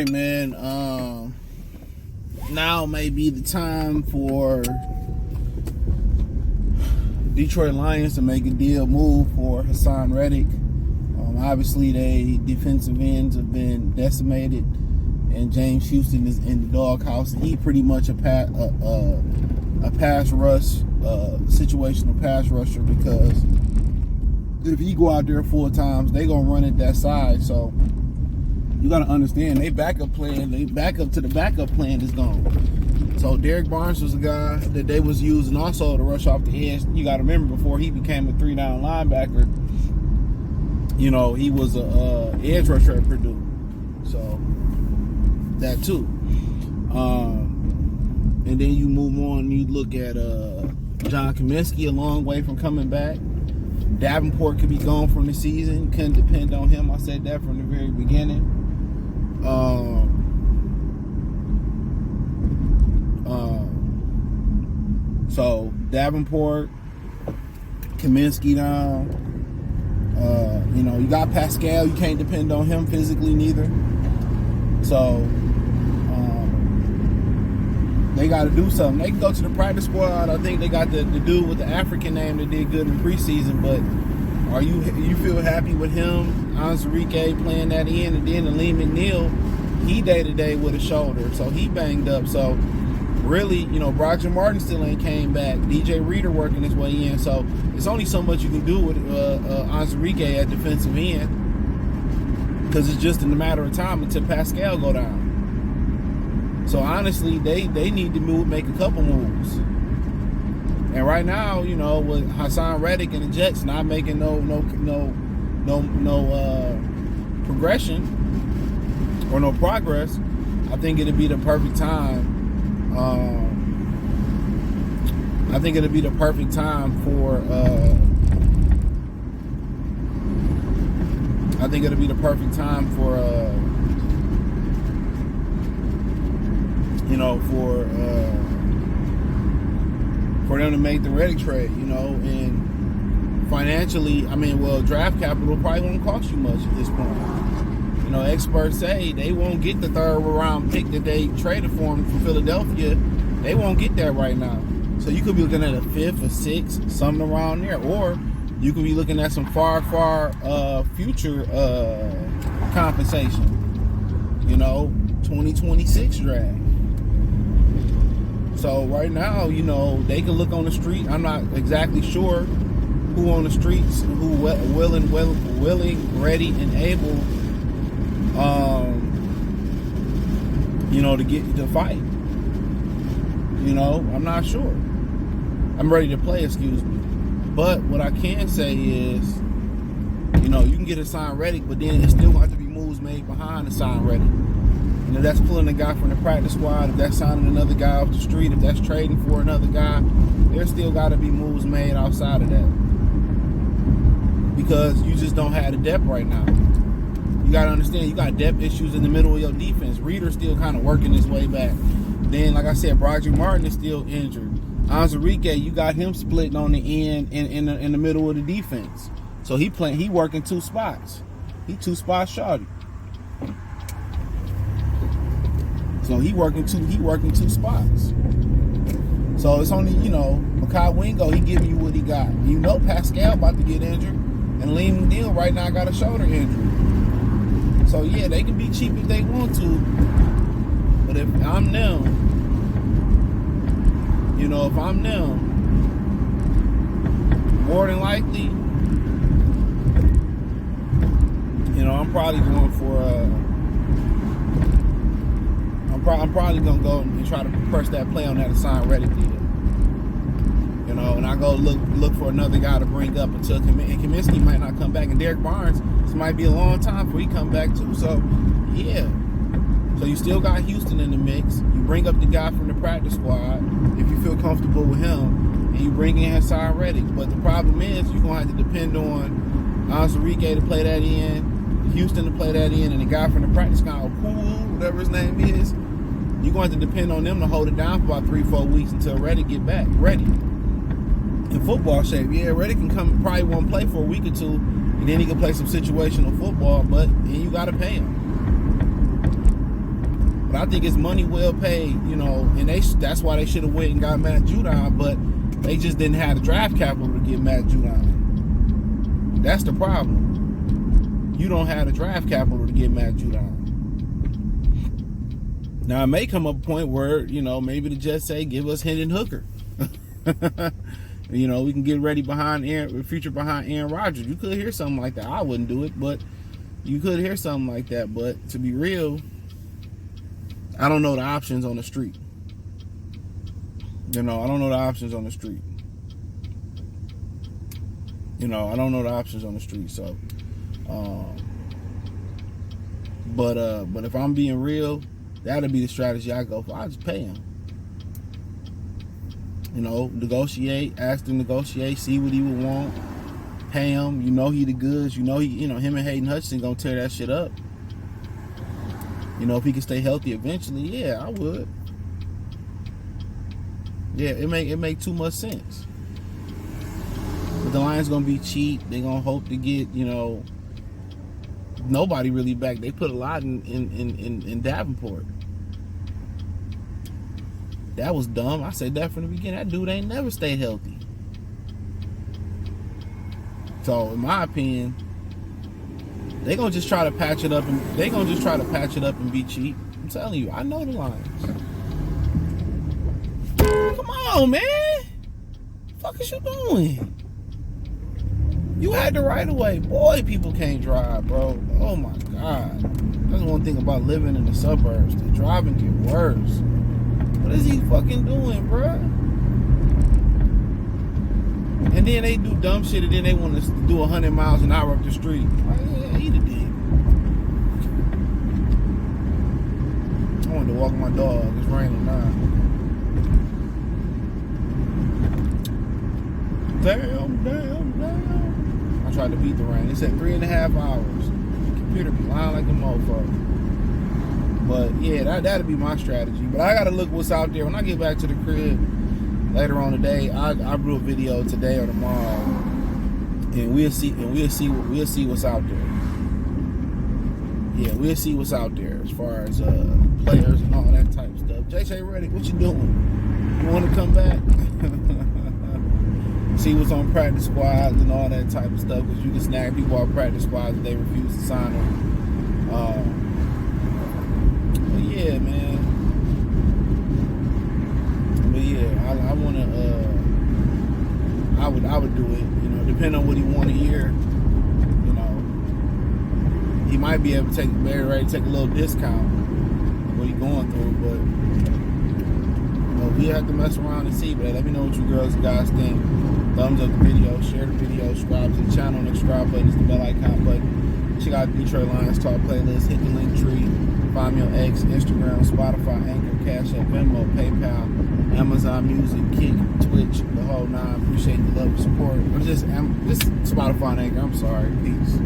right, man. Now may be the time for Detroit Lions to make a deal move for Haason Reddick. Obviously, they defensive ends have been decimated, and James Houston is in the doghouse. He pretty much a pass rush, situational pass rusher, because if he go out there full times, they gonna run it that side. So you gotta understand, they backup plan to the backup plan is gone. So Derek Barnes was a guy that they was using also to rush off the edge. You gotta remember, before he became a 3-down linebacker, you know, he was a edge rusher at Purdue. So that too. And then you move on, you look at John Kaminsky, a long way from coming back. Davenport could be gone from the season. Couldn't depend on him. I said that from the very beginning. So Davenport, Kaminsky down. You know, you got Pascal. You can't depend on him physically neither. So they got to do something. They can go to the practice squad. I think they got the dude with the African name that did good in preseason. But are you feel happy with him? Anzarike playing that end, and then Lee McNeil, he day-to-day with a shoulder, so he banged up. So really, you know, Roger Martin still ain't came back. DJ Reader working his way in. So it's only so much you can do with Anzarike at defensive end, because it's just in a matter of time until Pascal go down. So honestly, they need to make a couple moves. And right now, you know, with Haason Reddick and the Jets not making no progression or no progress, I think it'd be the perfect time. I think it'll be the perfect time for you know, for them to make the Reddick trade, you know. And financially, I mean, well, draft capital probably won't cost you much at this point. You know, experts say they won't get the third round pick that they traded for him from Philadelphia. They won't get that right now. So you could be looking at a fifth or sixth, something around there. Or you could be looking at some far future compensation. You know, 2026 draft. So right now, you know, they can look on the street. I'm not exactly sure who on the streets, who willing, ready, and able, you know, to fight. You know, I'm not sure. I'm ready to play, excuse me. But what I can say is, you know, you can get Haason Reddick, but then it still have to be moves made behind Haason Reddick. And if that's pulling a guy from the practice squad, if that's signing another guy off the street, if that's trading for another guy, there still got to be moves made outside of that. Because you just don't have the depth right now. You got to understand, you got depth issues in the middle of your defense. Reader's still kind of working his way back. Then, like I said, Roger Martin is still injured. Anzarike, you got him splitting on the end in the middle of the defense. So he working two spots. He two spots shorty. So he working two spots. So it's only, you know, Makai Wingo, he giving you what he got. You know Pascal about to get injured, and Lee McNeil right now got a shoulder injury. So yeah, they can be cheap if they want to. But if I'm them, you know, more than likely, you know, I'm probably going for I'm probably gonna go and try to press that play on that Haason Reddick deal. You know, and I go look for another guy to bring up until Kaminsky might not come back, and Derek Barnes, this might be a long time before he come back too. So yeah. So you still got Houston in the mix. You bring up the guy from the practice squad if you feel comfortable with him, and you bring in Haason Reddick. But the problem is you're gonna have to depend on Anzarike to play that in, Houston to play that in, and the guy from the practice squad, whatever his name is, you're going to have to depend on them to hold it down for about 3-4 weeks until Reddick get back ready. In football shape, yeah, Reddick can come, probably won't play for a week or two, and then he can play some situational football, but then you got to pay him. But I think it's money well paid, you know, and that's why they should have went and got Matt Judon, but they just didn't have the draft capital to get Matt Judon. That's the problem. You don't have the draft capital to get Matt Judon. Now, it may come up a point where, you know, maybe the Jets say, give us Hendon Hooker. You know, we can get ready behind future behind Aaron Rodgers. You could hear something like that. I wouldn't do it, but you could hear something like that. But to be real, I don't know the options on the street. You know, I don't know the options on the street. You know, I don't know the options on the street. So, but if I'm being real, that'll be the strategy I go for. I just pay him. You know, negotiate, ask to negotiate, see what he would want, pay him. You know he the goods. You know him and Hayden Hutchinson gonna tear that shit up. You know, if he can stay healthy eventually, yeah, I would. Yeah, it make too much sense. But the Lions gonna be cheap. They gonna hope to get, you know, nobody really back. They put a lot in Davenport. That was dumb. I said that from the beginning. That dude ain't never stayed healthy. So, in my opinion, they gonna just try to patch it up and be cheap. I'm telling you, I know the Lions. Come on, man. What the fuck is you doing? You had the right of way. Boy, people can't drive, bro. Oh my God. That's one thing about living in the suburbs. The driving get worse. What is he fucking doing, bro? And then they do dumb shit, and then they want to do 100 miles an hour up the street. Like, yeah, eat a dick. I wanted to walk my dog. It's raining now. Damn. I tried to beat the rain. It said 3.5 hours. The computer be lying like a motherfucker. But yeah, that'd be my strategy. But I gotta look what's out there. When I get back to the crib later on today, I do a video today or tomorrow, and we'll see what's out there. Yeah, we'll see what's out there as far as players and all that type of stuff. JJ Reddick, what you doing? You want to come back? See what's on practice squads and all that type of stuff, because you can snag people off practice squads if they refuse to sign them. But yeah, man. But yeah, I want to. I would do it. You know, depending on what he want to hear. You know, he might be able to take a little discount what he going through, but. We have to mess around and see, but let me know what you girls and guys think. Thumbs up the video, share the video, subscribe to the channel, and the subscribe button is the bell icon button. Check out the Detroit Lions Talk playlist, hit the link tree, find me on X, Instagram, Spotify, Anchor, Cash App, Venmo, PayPal, Amazon Music, Kick, Twitch, the whole nine. Appreciate the love and support. Or just Spotify and Anchor, I'm sorry. Peace.